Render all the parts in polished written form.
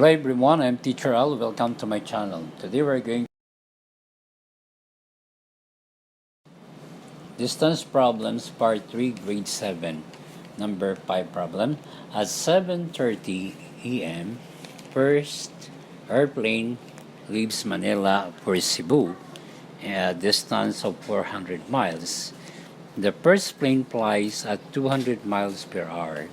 Hello everyone, I'm Teacher Al. Welcome to my channel. Today we're going Distance Problems Part 3, Grade 7, Number 5 problem. At 7:30 a.m., first airplane leaves Manila for Cebu, a distance of 400 miles. The first plane flies at 200 miles per hour.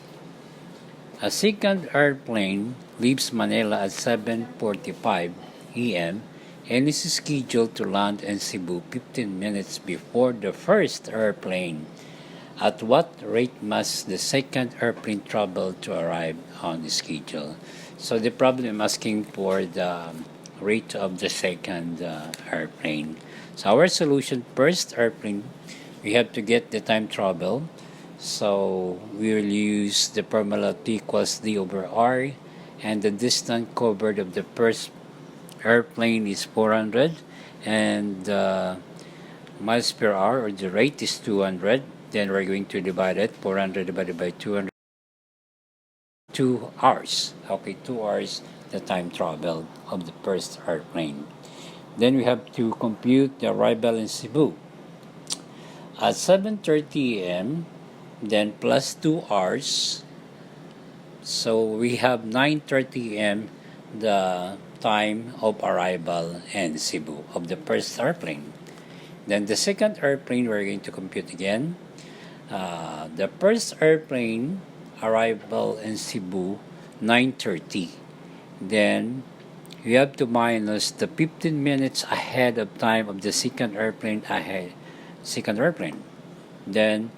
A second airplane leaves Manila at 7:45 a.m. and is scheduled to land in Cebu 15 minutes before the first airplane. At what rate must the second airplane travel to arrive on the schedule? So the problem I'm asking for the rate of the second airplane. So our solution, first airplane, we have to get the time travel. So we will use the formula T equals D over R, and the distance covered of the first airplane is 400, and miles per hour, or the rate, is 200. Then we're going to divide it, 400 divided by 200, 2 hours. Okay, 2 hours the time travel of the first airplane. Then we have to compute the arrival in Cebu. At 7:30 a.m., then plus 2 hours, so we have 9:30 a.m. the time of arrival in Cebu of the first airplane. Then the second airplane we're going to compute again. The first airplane arrival in Cebu 9:30. Then we have to minus the 15 minutes ahead of time of the second airplane. Then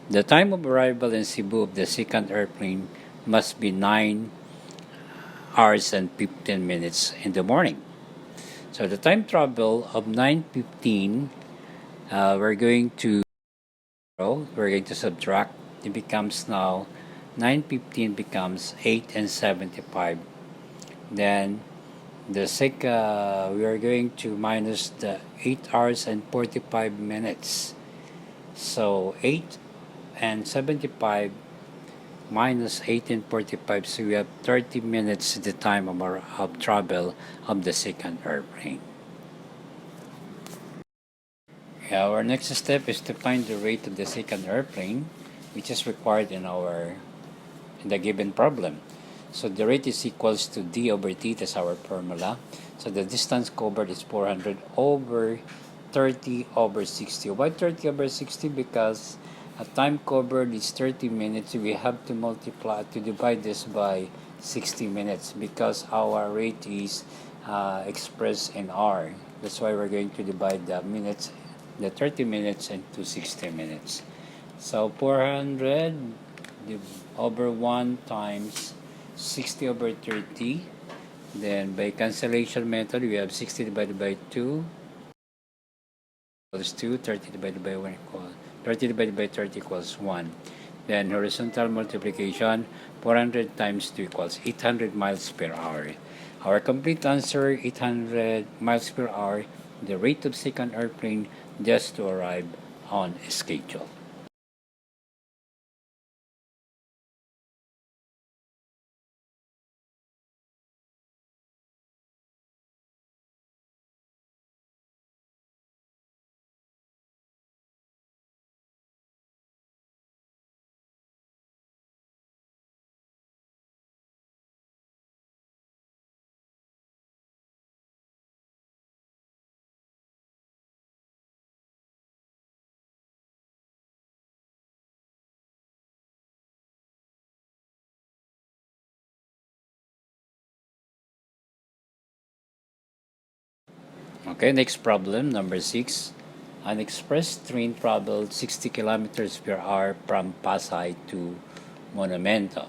the time of arrival in Cebu of the second airplane must be 9 hours and 15 minutes in the morning. So the time travel of 9:15, we're going to subtract. It becomes now 9:15 becomes 8 and 75. Then we are going to minus the 8 hours and 45 minutes. So 8 and 75 minus 8 and 45, so we have 30 minutes the time of travel of the second airplane. Our next step is to find the rate of the second airplane, which is required in the given problem. So the rate is equals to D over T, that's our formula. So the distance covered is 400 over 30 over 60. Why 30 over 60? Because a time covered is 30 minutes. We have to divide this by 60 minutes because our rate is expressed in R. That's why we're going to divide the 30 minutes into 60 minutes. So 400 over 1 times 60 over 30. Then by cancellation method, we have 60 divided by 2 equals 2, 30 divided by 1 equals 30 divided by 30 equals 1. Then horizontal multiplication, 400 times 2 equals 800 miles per hour. Our complete answer, 800 miles per hour, the rate of second airplane just to arrive on schedule. Okay, next problem, number 6. An express train traveled 60 kilometers per hour from Pasay to Monumento.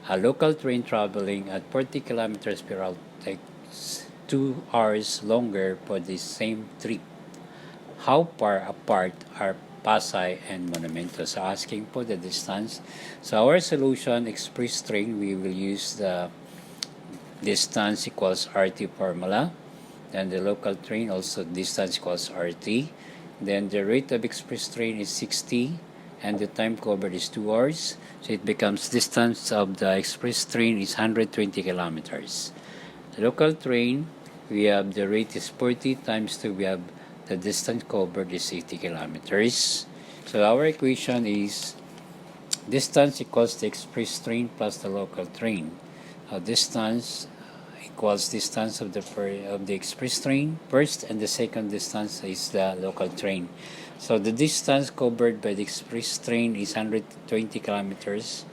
A local train traveling at 40 kilometers per hour takes 2 hours longer for the same trip. How far apart are Pasay and Monumento? So asking for the distance. So our solution, express train, we will use the distance equals RT formula. Then the local train, also distance equals RT. Then the rate of express train is 60, and the time covered is 2 hours. So it becomes distance of the express train is 120 kilometers. The local train, we have the rate is 40 times 2, we have the distance covered is 80 kilometers. So our equation is distance equals the express train plus the local train. Distance equals distance of the express train first, and the second distance is the local train. So the distance covered by the express train is 120 kilometers,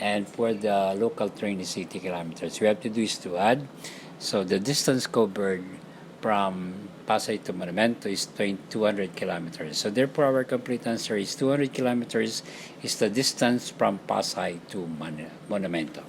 and for the local train is 80 kilometers. We have to do is to add. So the distance covered from Pasay to Monumento is 200 kilometers. So therefore our complete answer is 200 kilometers is the distance from Pasay to Monumento.